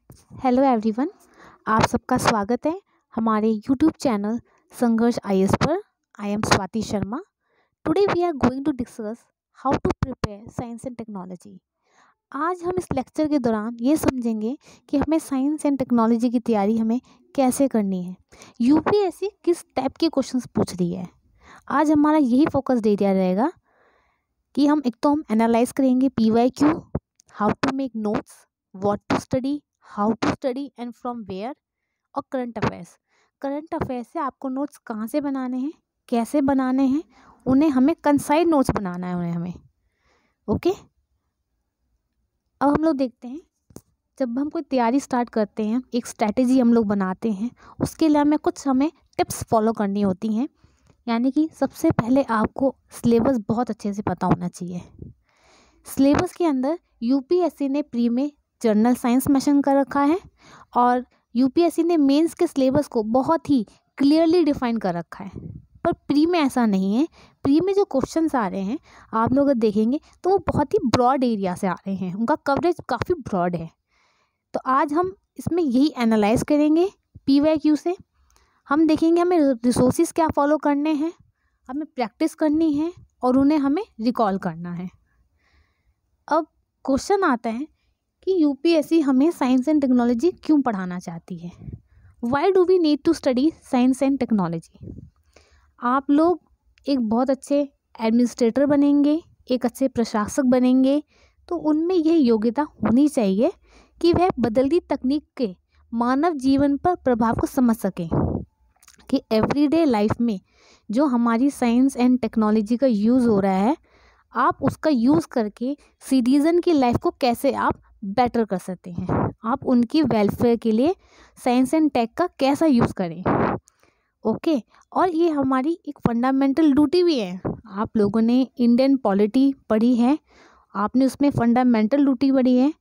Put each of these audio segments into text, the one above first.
Hello everyone. आप सबका स्वागत है हमारे यूट्यूब चैनल संघर्ष आईएएस पर। I am Swati Sharma. Today we are going to discuss how to prepare science and technology. आज हम इस लेक्चर के दौरान ये समझेंगे कि हमें साइंस एंड टेक्नोलॉजी की तैयारी हमें कैसे करनी है, यूपीएससी किस टाइप के क्वेश्चंस पूछ रही है। आज हमारा यही फोकस्ड एरिया रहेगा कि हम एक तो हम एनालाइज करेंगे PYQ, how to make notes, what to study, how to study and from where, और करंट अफेयर्स। करंट अफेयर्स से आपको नोट्स कहाँ से बनाने हैं, कैसे बनाने हैं, उन्हें हमें कंसाइज नोट्स बनाना है उन्हें हमें। ओके, अब हम लोग देखते हैं, जब हम कोई तैयारी स्टार्ट करते हैं, एक स्ट्रैटेजी हम लोग बनाते हैं, उसके लिए हमें टिप्स फॉलो करनी होती हैं। यानी कि सबसे पहले आपको सिलेबस बहुत अच्छे से पता होना चाहिए। सिलेबस के अंदर यूपीएससी ने प्री में जनरल साइंस मेंशन कर रखा है और यूपीएससी ने मेंस के सिलेबस को बहुत ही क्लियरली डिफाइन कर रखा है। पर प्री में ऐसा नहीं है। प्री में जो क्वेश्चंस आ रहे हैं आप लोग अगर देखेंगे तो वो बहुत ही ब्रॉड एरिया से आ रहे हैं, उनका कवरेज काफ़ी ब्रॉड है। तो आज हम इसमें यही एनालाइज करेंगे पीवाईक्यू से। हम देखेंगे हमें रिसोर्सेज क्या फॉलो करने हैं, हमें प्रैक्टिस करनी है और उन्हें हमें रिकॉल करना है। अब क्वेश्चन आता है कि यूपीएससी हमें साइंस एंड टेक्नोलॉजी क्यों पढ़ाना चाहती है। Why do we need to study science and technology. आप लोग एक बहुत अच्छे एडमिनिस्ट्रेटर बनेंगे, एक अच्छे प्रशासक बनेंगे, तो उनमें यह योग्यता होनी चाहिए कि वह बदलती तकनीक के मानव जीवन पर प्रभाव को समझ सकें, कि एवरीडे लाइफ में जो हमारी साइंस एंड टेक्नोलॉजी का यूज़ हो रहा है, आप उसका यूज़ करके सिटीज़न की लाइफ को कैसे आप बेटर कर सकते हैं, आप उनकी वेलफेयर के लिए साइंस एंड टेक का कैसा यूज़ करें। ओके, और ये हमारी एक फंडामेंटल ड्यूटी भी है। आप लोगों ने इंडियन पॉलिटी पढ़ी है, आपने उसमें फंडामेंटल ड्यूटी पढ़ी है,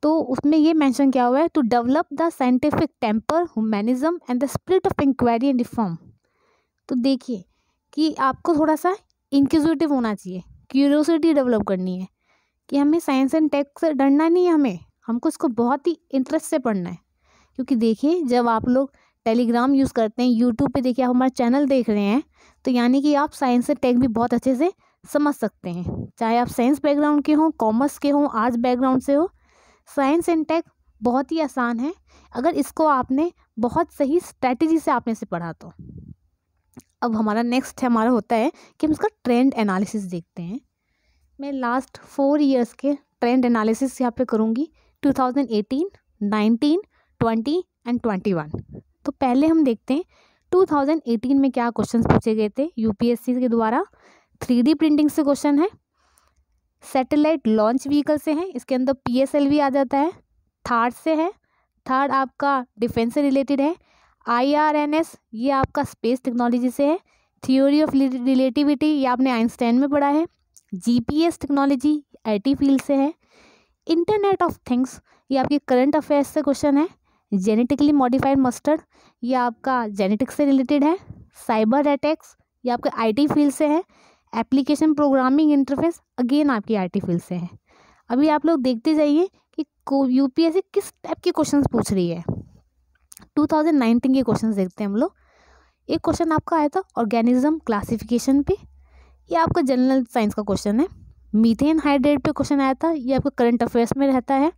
तो उसमें ये मेंशन किया हुआ है to develop the scientific temper, humanism and the spirit of inquiry and reform. तो देखिए कि आपको थोड़ा सा इंक्विजिटिव होना चाहिए, क्यूरियोसिटी डेवलप करनी है कि हमें साइंस एंड टेक से डरना नहीं है, हमको इसको बहुत ही इंटरेस्ट से पढ़ना है। क्योंकि देखिए, जब आप लोग टेलीग्राम यूज़ करते हैं, यूट्यूब पे देखिए आप हमारा चैनल देख रहे हैं, तो यानी कि आप साइंस एंड टेक भी बहुत अच्छे से समझ सकते हैं। चाहे आप साइंस बैकग्राउंड के हों, कॉमर्स के हों, आर्ट्स बैकग्राउंड से हो, साइंस एंड टेक बहुत ही आसान है अगर इसको आपने बहुत सही स्ट्रैटेजी से आपने इसे पढ़ा तो। अब हमारा होता है कि हम इसका ट्रेंड एनालिसिस देखते हैं। मैं लास्ट 4 ईयर्स के ट्रेंड एनालिसिस यहाँ पे करूँगी, 2018, 19, 20 एंड 21। तो पहले हम देखते हैं 2018 में क्या क्वेश्चंस पूछे गए थे यूपीएससी के द्वारा। 3D प्रिंटिंग से क्वेश्चन है, सैटेलाइट लॉन्च व्हीकल से है, इसके अंदर पीएसएलवी आ जाता है। थर्ड से है, थर्ड आपका डिफेंस से रिलेटेड है। आईआरएनएस ये आपका स्पेस टेक्नोलॉजी से है। थ्योरी ऑफ रिलेटिविटी ये आपने आइंस्टाइन में पढ़ा है। जीपीएस टेक्नोलॉजी आईटी फील्ड से है। इंटरनेट ऑफ थिंग्स ये आपके करंट अफेयर्स से क्वेश्चन है। जेनेटिकली मॉडिफाइड मस्टर्ड ये आपका जेनेटिक्स से रिलेटेड है। साइबर अटैक्स ये आपके आईटी फील्ड से है। एप्लीकेशन प्रोग्रामिंग इंटरफेस अगेन आपकी आईटी फील्ड से है। अभी आप लोग देखते जाइए कि यूपीएससी किस टाइप के क्वेश्चंस पूछ रही है। 2019 के क्वेश्चंस देखते हैं हम लोग। एक क्वेश्चन आपका आया था ऑर्गेनिज्म क्लासिफिकेशन पे, ये आपका जनरल साइंस का क्वेश्चन है। मीथेन हाइड्रेट पे क्वेश्चन आया था, ये आपका करंट अफेयर्स में रहता है।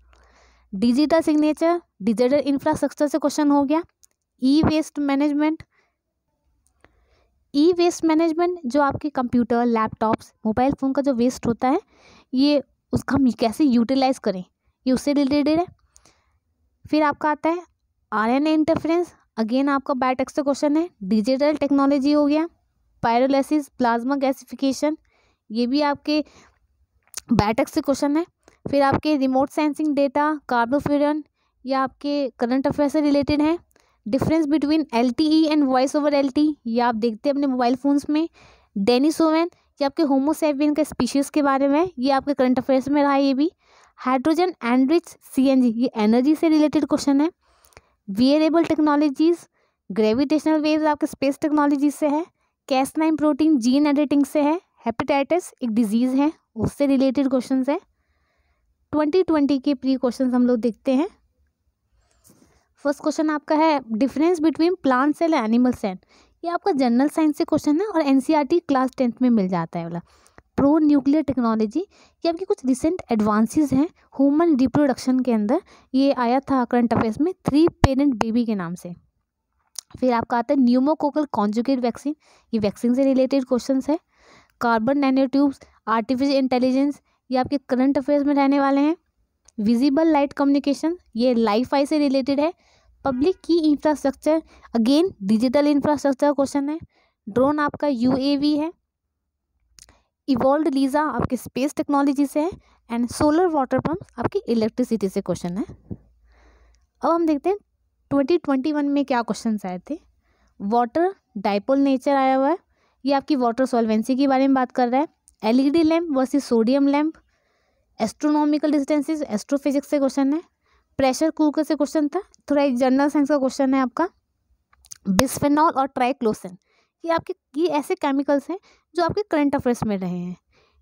डिजिटल सिग्नेचर, डिजिटल इंफ्रास्ट्रक्चर से क्वेश्चन हो गया। ई वेस्ट मैनेजमेंट, ई वेस्ट मैनेजमेंट जो आपके कंप्यूटर, लैपटॉप्स, मोबाइल फ़ोन का जो वेस्ट होता है, ये उसका हम कैसे यूटिलाइज करें, ये उससे रिलेटेड है। फिर आपका आता है आरएनए इंटरफेरेंस, अगेन आपका बायोटेक्स से क्वेश्चन है। डिजिटल टेक्नोलॉजी हो गया। पायरोलिसिस, प्लाज्मा गैसिफिकेशन, ये भी आपके बायोटेक्स से क्वेश्चन है। फिर आपके रिमोट सेंसिंग डेटा, कार्बोफ्यूरन, ये आपके करंट अफेयर से रिलेटेड है। Difference between LTE and voice over LTE ये आप देखते हैं अपने मोबाइल फ़ोन्स में। डेनिसोवन ये आपके होमोसेपियन के स्पीशीज़ के बारे में, ये आपके करंट अफेयर्स में रहा है। ये भी हाइड्रोजन एनरिच सीएनजी ये एनर्जी से रिलेटेड क्वेश्चन है। वियरेबल टेक्नोलॉजीज़, ग्रेविटेशनल वेव्स आपके स्पेस टेक्नोलॉजी से है। Cas9 प्रोटीन जीन एडिटिंग से है। हेपेटाइटिस एक डिजीज़ है, उससे रिलेटेड क्वेश्चन है। 2020 के प्री क्वेश्चन हम लोग देखते हैं। फर्स्ट क्वेश्चन आपका है difference between plant cell and animal cell. ये आपका जनरल साइंस से क्वेश्चन है और एनसीईआरटी क्लास 10th में मिल जाता है वाला। प्रो न्यूक्लियर टेक्नोलॉजी, ये आपकी कुछ रिसेंट एडवांसेस हैं ह्यूमन रिप्रोडक्शन के अंदर। ये आया था करंट अफेयर्स में 3 पेरेंट बेबी के नाम से। फिर आपका आता है न्यूमोकोकल कॉन्जुगेट वैक्सीन, ये वैक्सीन से रिलेटेड क्वेश्चन है। Carbon nano tubes, artificial intelligence, ये आपके करंट अफेयर्स में रहने वाले हैं। विजिबल लाइट कम्युनिकेशन, ये लाइफ आई से रिलेटेड है। पब्लिक की infrastructure, again digital infrastructure question है। ड्रोन आपका यूएवी है। इवॉल्व लीजा आपके स्पेस टेक्नोलॉजी से है। एंड सोलर वाटर पंप आपकी इलेक्ट्रिसिटी से क्वेश्चन है। अब हम देखते हैं 2021 में क्या क्वेश्चन आए थे। वाटर डाइपोल नेचर आया हुआ है, ये आपकी वाटर सॉल्वेंसी के बारे में बात कर रहा है। LED lamp versus sodium lamp, astronomical distances astrophysics से क्वेश्चन है। प्रेशर कुकर से क्वेश्चन था, थोड़ा एक जनरल साइंस का क्वेश्चन है आपका। बिस्फेनॉल और ट्राइक्लोसन, ये ऐसे केमिकल्स हैं जो आपके करंट अफेयर्स में रहे हैं।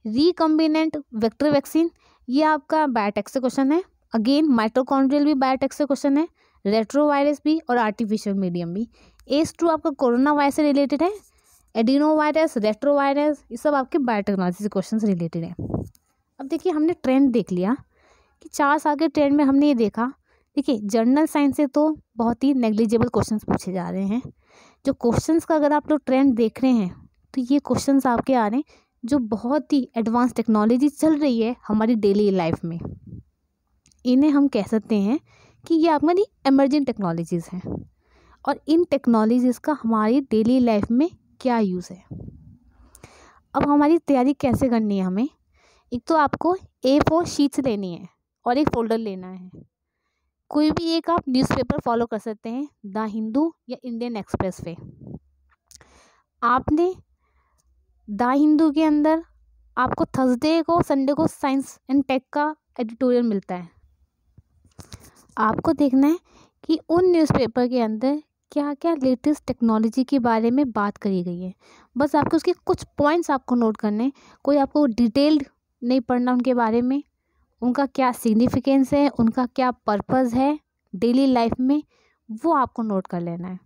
रिकम्बिनेंट वेक्टर वैक्सीन, ये आपका बायोटेक से क्वेश्चन है। अगेन माइटोकॉन्ड्रियल भी बायोटेक से क्वेश्चन है। रेट्रोवायरस भी और आर्टिफिशियल मीडियम भी। एस2 आपका कोरोना वायरस से रिलेटेड है। एडिनो वायरस, रेट्रोवायरस, ये सब आपके बायोटेक्नोलॉजी से क्वेश्चन रिलेटेड है। अब देखिए हमने ट्रेंड देख लिया कि 4 साल के ट्रेंड में हमने ये देखा, देखिए जनरल साइंस से तो बहुत ही नेग्लिजिबल क्वेश्चंस पूछे जा रहे हैं। जो क्वेश्चंस का अगर आप लोग ट्रेंड देख रहे हैं तो ये क्वेश्चंस आपके आ रहे हैं जो बहुत ही एडवांस टेक्नोलॉजी चल रही है हमारी डेली लाइफ में। इन्हें हम कह सकते हैं कि ये हमारी एमर्जिंग टेक्नोलॉजीज़ हैं और इन टेक्नोलॉजीज़ का हमारी डेली लाइफ में क्या यूज़ है। अब हमारी तैयारी कैसे करनी है हमें, एक तो आपको A4 शीट्स लेनी है और एक फोल्डर लेना है। कोई भी एक आप न्यूज़पेपर फॉलो कर सकते हैं, द हिंदू या इंडियन एक्सप्रेस पे। आपने द हिंदू के अंदर आपको थर्सडे को संडे को साइंस एंड टेक का एडिटोरियल मिलता है। आपको देखना है कि उन न्यूज़पेपर के अंदर क्या क्या लेटेस्ट टेक्नोलॉजी के बारे में बात करी गई है। बस आपको उसके कुछ पॉइंट्स आपको नोट करने, कोई आपको डिटेल्ड नहीं पढ़ना उनके बारे में, उनका क्या सिग्निफिकेंस है, उनका क्या पर्पस है डेली लाइफ में, वो आपको नोट कर लेना है।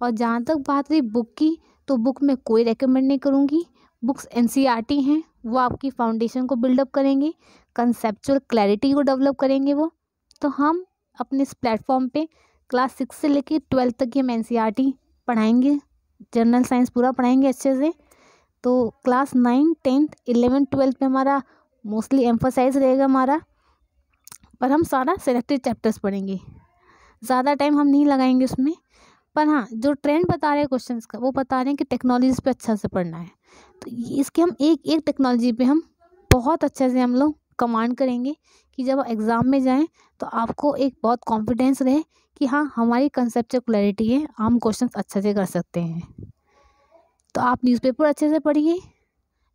और जहाँ तक बात रही बुक की, तो बुक में कोई रेकमेंड नहीं करूँगी। बुक्स एनसीईआरटी हैं, वो आपकी फाउंडेशन को बिल्डअप करेंगे, कंसेप्चुअल क्लैरिटी को डेवलप करेंगे वो। तो हम अपने इस प्लेटफॉर्म पे क्लास 6 से लेकर 12 तक की हम एनसीईआरटी पढ़ाएंगे, जनरल साइंस पूरा पढ़ाएंगे अच्छे से। तो क्लास 9, 10th, 11, 12 पे हमारा मोस्टली एम्फोसाइज रहेगा हमारा, पर हम सारा सेलेक्टेड चैप्टर्स पढ़ेंगे, ज़्यादा टाइम हम नहीं लगाएंगे उसमें। पर हाँ, जो ट्रेंड बता रहे हैं क्वेश्चंस का, वो बता रहे हैं कि टेक्नोलॉजीज़ पे अच्छा से पढ़ना है। तो इसके हम एक एक टेक्नोलॉजी पे हम बहुत अच्छे से हम लोग कमांड करेंगे कि जब एग्ज़ाम में जाएं तो आपको एक बहुत कॉन्फिडेंस रहे कि हाँ हमारी कंसेप्चुअल क्लैरिटी है, हम क्वेश्चंस अच्छे से कर सकते हैं। तो आप न्यूज़पेपर अच्छे से पढ़िए,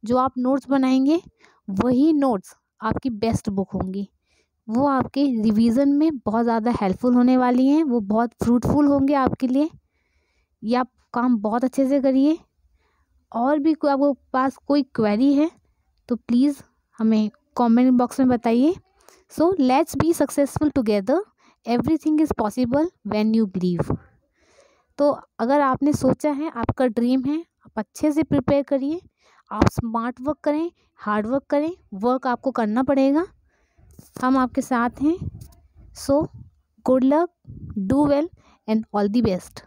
जो आप नोट्स बनाएंगे वही नोट्स आपकी बेस्ट बुक होंगी, वो आपके रिवीजन में बहुत ज़्यादा हेल्पफुल होने वाली हैं, वो बहुत फ्रूटफुल होंगे आपके लिए। ये आप काम बहुत अच्छे से करिए। और भी कोई आपको पास कोई क्वेरी है तो प्लीज़ हमें कमेंट बॉक्स में बताइए। So let's be successful together, everything is possible when you believe. तो अगर आपने सोचा है, आपका ड्रीम है, आप अच्छे से प्रिपेयर करिए, आप स्मार्ट वर्क करें, हार्ड वर्क करें, वर्क आपको करना पड़ेगा, हम आपके साथ हैं। So good luck, do well and all the best.